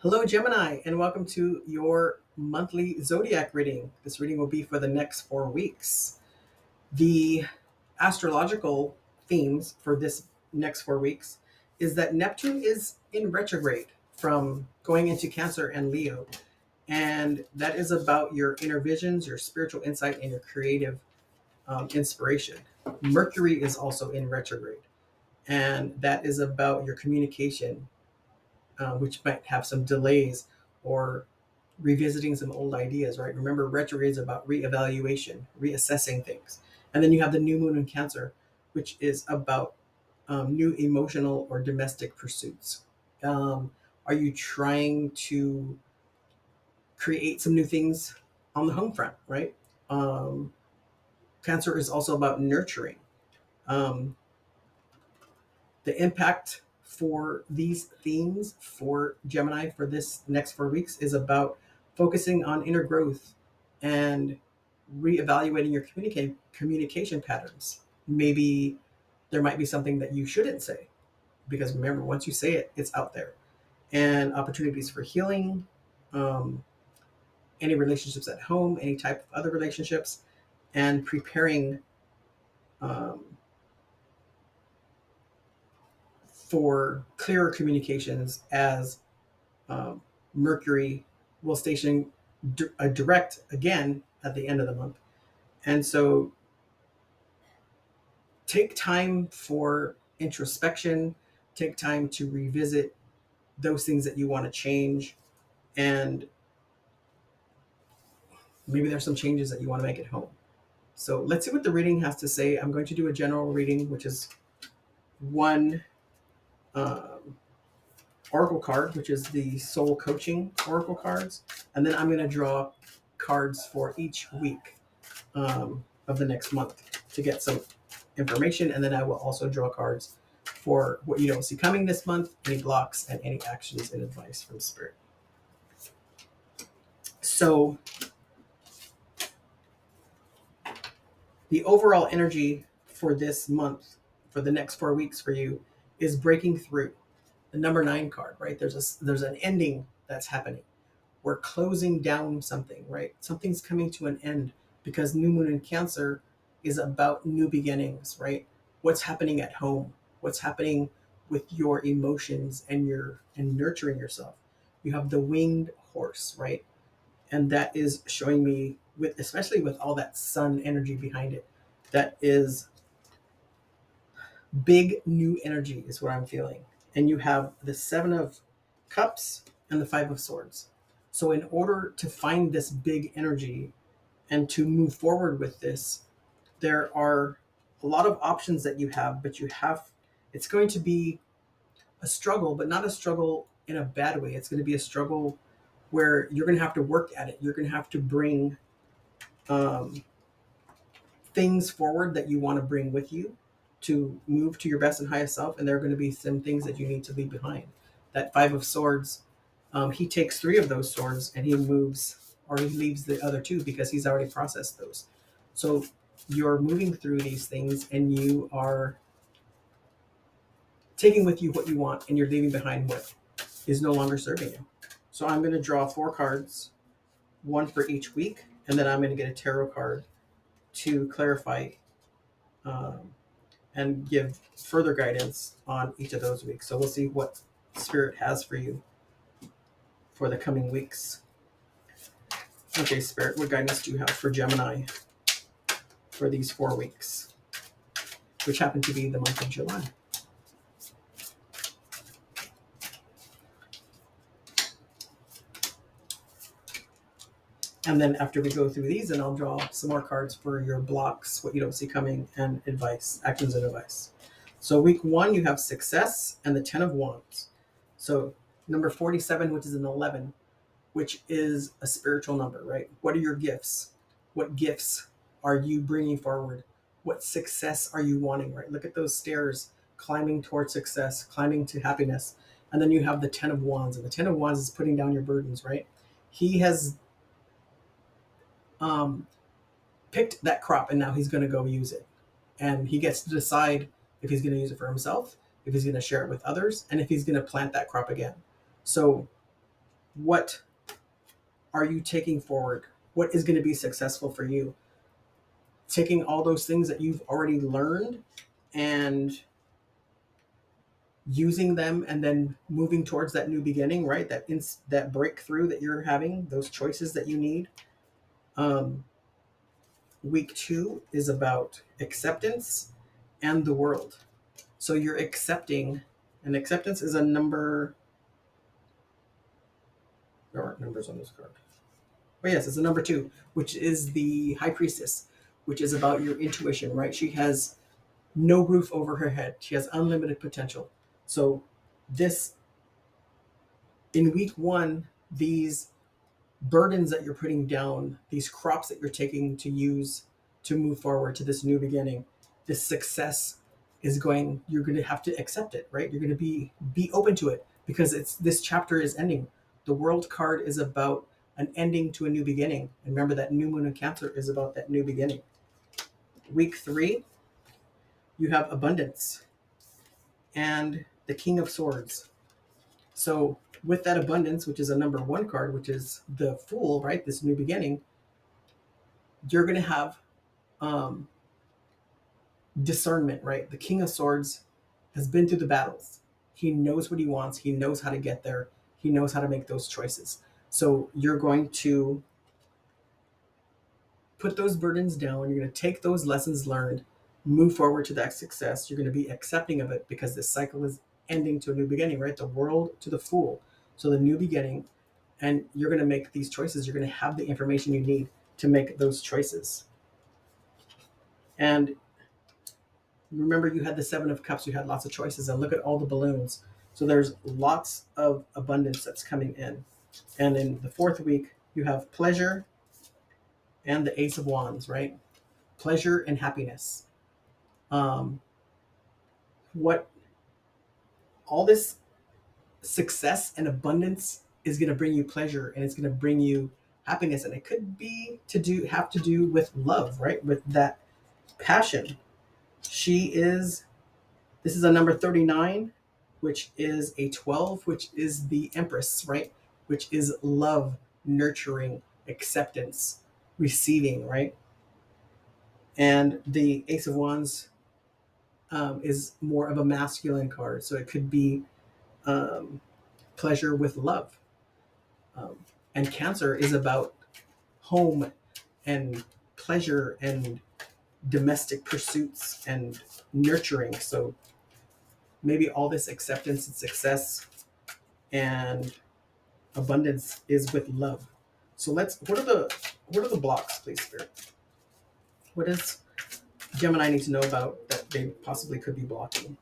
Hello, Gemini, and welcome to your monthly Zodiac reading. This reading will be for the next 4 weeks. The astrological themes for this next 4 weeks is that Neptune is in retrograde from going into Cancer and Leo. And that is about your inner visions, your spiritual insight, and your creative inspiration. Mercury is also in retrograde, and that is about your communication, which might have some delays or revisiting some old ideas, right? Remember, retrograde is about reevaluation, reassessing things. And then you have the new moon in Cancer, which is about new emotional or domestic pursuits. Are you trying to create some new things on the home front, right? Um, Cancer is also about nurturing. Um, the impact for these themes for Gemini for this next 4 weeks is about focusing on inner growth and reevaluating your communication patterns. Maybe there might be something that you shouldn't say, because remember, once you say it, it's out there. And opportunities for healing, um, any relationships at home, any type of other relationships, and preparing um, for clearer communications as um, Mercury will station a direct again at the end of the month. And so take time for introspection, take time to revisit those things that you want to change. And maybe there's some changes that you want to make at home. So let's see what the reading has to say. I'm going to do a general reading, which is one um, oracle card, which is the soul coaching oracle cards. And then I'm going to draw cards for each week of the next month to get some information. And then I will also draw cards for what you don't see coming this month, any blocks, and any actions and advice from Spirit. So the overall energy for this month, for the next 4 weeks for you, is breaking through. The number 9 card, right? There's an ending that's happening. We're closing down something, right? Something's coming to an end, because new moon in Cancer is about new beginnings, right? What's happening at home? What's happening with your emotions and nurturing yourself? You have the winged horse, right? And that is showing me, with especially with all that sun energy behind it, that is big new energy is what I'm feeling. And you have the 7 of Cups and the 5 of Swords. So in order to find this big energy and to move forward with this, there are a lot of options that you have, but it's going to be a struggle, but not a struggle in a bad way. It's going to be a struggle where you're going to have to work at it. You're going to have to bring um, things forward that you want to bring with you to move to your best and highest self. And there are going to be some things that you need to leave behind. That 5 of Swords, he takes 3 of those swords and he moves, or he leaves the other 2 because he's already processed those. So you're moving through these things and you are taking with you what you want, and you're leaving behind what is no longer serving you. So I'm going to draw 4 cards, one for each week, and then I'm going to get a tarot card to clarify um, and give further guidance on each of those weeks. So we'll see what Spirit has for you for the coming weeks. Okay, Spirit, what guidance do you have for Gemini for these 4 weeks, which happen to be the month of July? And then after we go through these, and I'll draw some more cards for your blocks, what you don't see coming, and advice, actions and advice. So week 1, you have success and the 10 of Wands. So number 47, which is an 11, which is a spiritual number, right? What are your gifts? What gifts are you bringing forward? What success are you wanting, right? Look at those stairs climbing towards success, climbing to happiness. And then you have the 10 of Wands, and the 10 of Wands is putting down your burdens, right? He has um, picked that crop, and now he's going to go use it. And he gets to decide if he's going to use it for himself, if he's going to share it with others, and if he's going to plant that crop again. So What are you taking forward? What is going to be successful for you? Taking all those things that you've already learned and using them, and then moving towards that new beginning, right? That breakthrough that you're having, those choices that you need. um, Week 2 is about acceptance and the world. So you're accepting, and acceptance is a number. There aren't numbers on this card. Oh yes, it's a number 2, which is the high priestess, which is about your intuition, right? She has no roof over her head. She has unlimited potential. So this, in week 1, these burdens that you're putting down, these crops that you're taking to use to move forward to this new beginning, this success is going, you're going to have to accept it, right? You're going to be open to it, because it's, this chapter is ending. The world card is about an ending to a new beginning. And remember that new moon in Cancer is about that new beginning. Week 3, you have abundance and the King of Swords. So with that abundance, which is a number 1 card, which is the Fool, right? This new beginning, you're going to have discernment, right? The King of Swords has been through the battles. He knows what he wants. He knows how to get there. He knows how to make those choices. So you're going to put those burdens down. You're going to take those lessons learned, move forward to that success. You're going to be accepting of it, because this cycle is ending to a new beginning, right? The World to the Fool. So the new beginning, and you're going to make these choices. You're going to have the information you need to make those choices. And remember, you had the 7 of Cups. You had lots of choices, and look at all the balloons. So there's lots of abundance that's coming in. And in the 4th week, you have pleasure and the Ace of Wands, right? Pleasure and happiness. What all this success and abundance is going to bring you pleasure, and it's going to bring you happiness, and it could be have to do with love, right? With that passion. This is a number 39, which is a 12, which is the Empress, right? Which is love, nurturing, acceptance, receiving, right? And the Ace of Wands is more of a masculine card. So it could be pleasure with love. And Cancer is about home and pleasure and domestic pursuits and nurturing. So maybe all this acceptance and success and abundance is with love. So what are the blocks, please, Spirit? What does Gemini need to know about that they possibly could be blocking?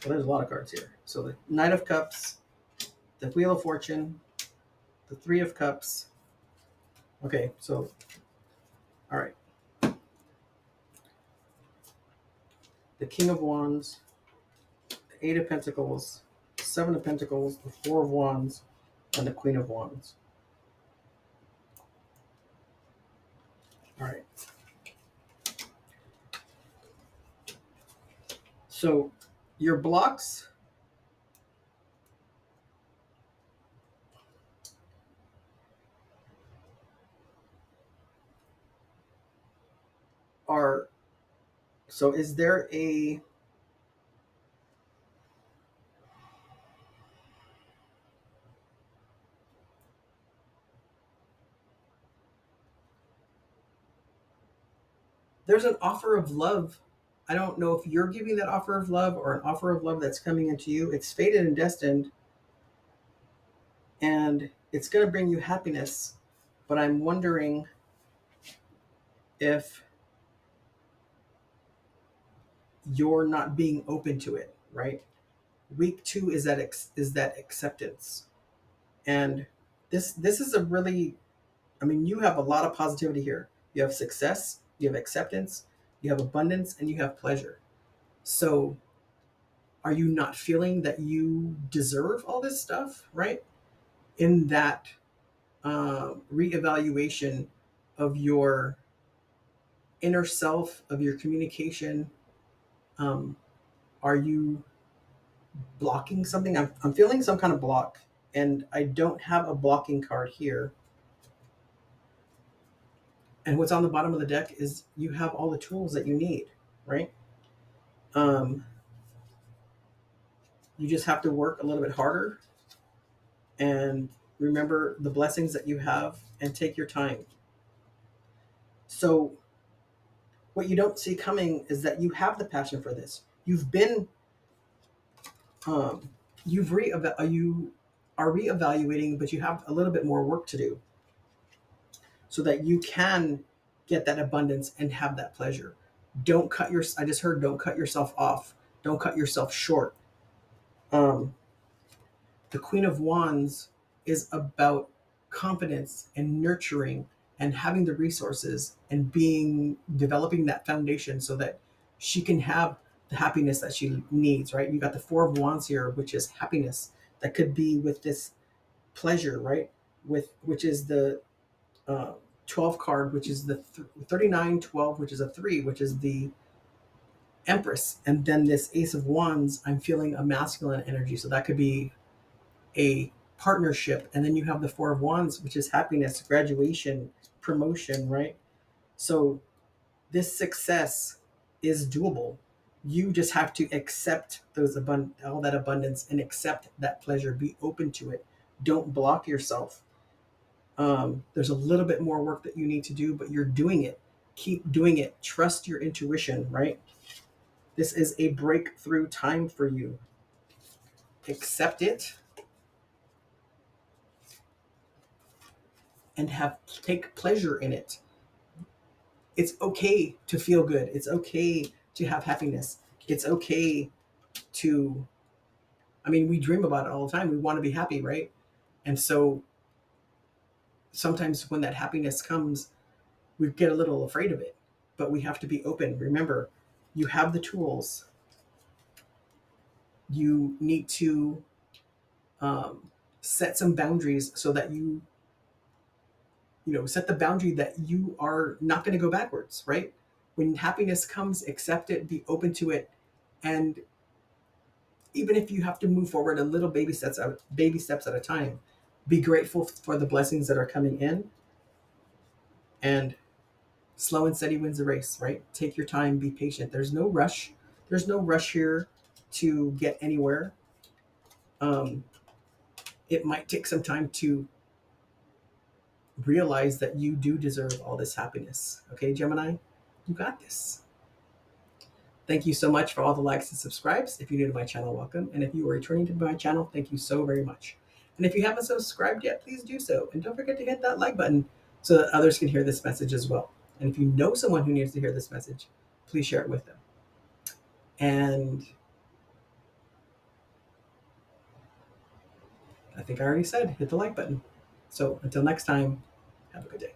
Well, there's a lot of cards here. So the Knight of Cups, the Wheel of Fortune, the 3 of Cups. Okay, so all right. The King of Wands, the 8 of Pentacles, the 7 of Pentacles, the 4 of Wands, and the Queen of Wands. All right. So your blocks are, so is there a, there's an offer of love. I don't know if you're giving that offer of love or an offer of love that's coming into you. It's fated and destined, and it's going to bring you happiness. But I'm wondering if you're not being open to it, right? Week 2 is that acceptance. And this is a really, I mean, you have a lot of positivity here. You have success, you have acceptance, you have abundance, and you have pleasure. So are you not feeling that you deserve all this stuff, right? In that reevaluation of your inner self, of your communication, are you blocking something? I'm feeling some kind of block And I don't have a blocking card here. And what's on the bottom of the deck is you have all the tools that you need, right? Um, you just have to work a little bit harder and remember the blessings that you have and take your time. So, what you don't see coming is that you have the passion for this. You've been, um, you are reevaluating, but you have a little bit more work to do so that you can get that abundance and have that pleasure. I just heard, don't cut yourself off. Don't cut yourself short. Um, the Queen of Wands is about confidence and nurturing and having the resources and developing that foundation so that she can have the happiness that she needs, right? You got the Four of Wands here, which is happiness that could be with this pleasure, right? With which is the uh, 12 card, which is the 39, 12, which is a 3, which is the Empress. And then this Ace of Wands, I'm feeling a masculine energy. So that could be a partnership. And then you have the Four of Wands, which is happiness, graduation, promotion, right? So this success is doable. You just have to accept all that abundance and accept that pleasure. Be open to it. Don't block yourself. There's a little bit more work that you need to do, but you're doing it. Keep doing it. Trust your intuition, right? This is a breakthrough time for you. Accept it and take pleasure in it. It's okay to feel good. It's okay to have happiness. It's okay to, I mean, we dream about it all the time. We want to be happy, right? And so sometimes when that happiness comes, we get a little afraid of it, but we have to be open. Remember, you have the tools. You need to um, set some boundaries so that set the boundary that you are not going to go backwards, right? When happiness comes, accept it, be open to it, and even if you have to move forward a little baby steps at a time, be grateful for the blessings that are coming in, and slow and steady wins the race, right? Take your time, be patient. There's no rush. There's no rush here to get anywhere. Um, it might take some time to realize that you do deserve all this happiness. Okay, Gemini, you got this. Thank you so much for all the likes and subscribes. If you're new to my channel, welcome. And if you are returning to my channel, thank you so very much. And if you haven't subscribed yet, please do so. And don't forget to hit that like button so that others can hear this message as well. And if you know someone who needs to hear this message, please share it with them. And I think I already said hit the like button. So until next time, have a good day.